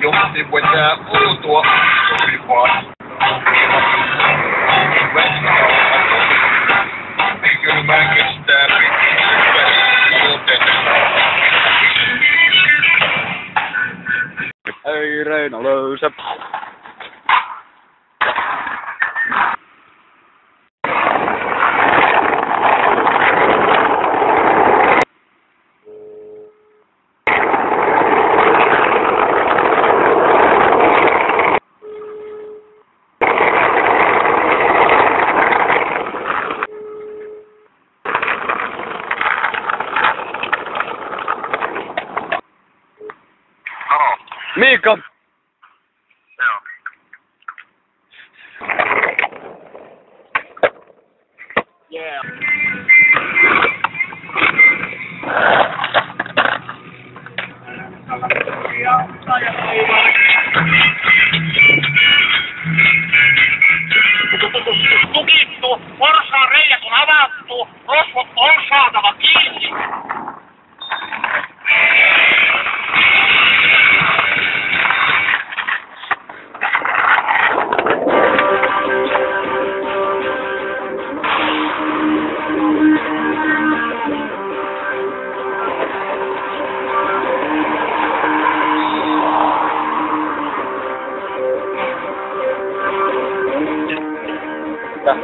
Johti voi tää uutua sopivaa. Kyllä mä kestää ei Reino löysä. Miika! Joo. Yeah. Tukittu, porsaan reijät on avattu, rosvot on saatava kiinni. Mitä?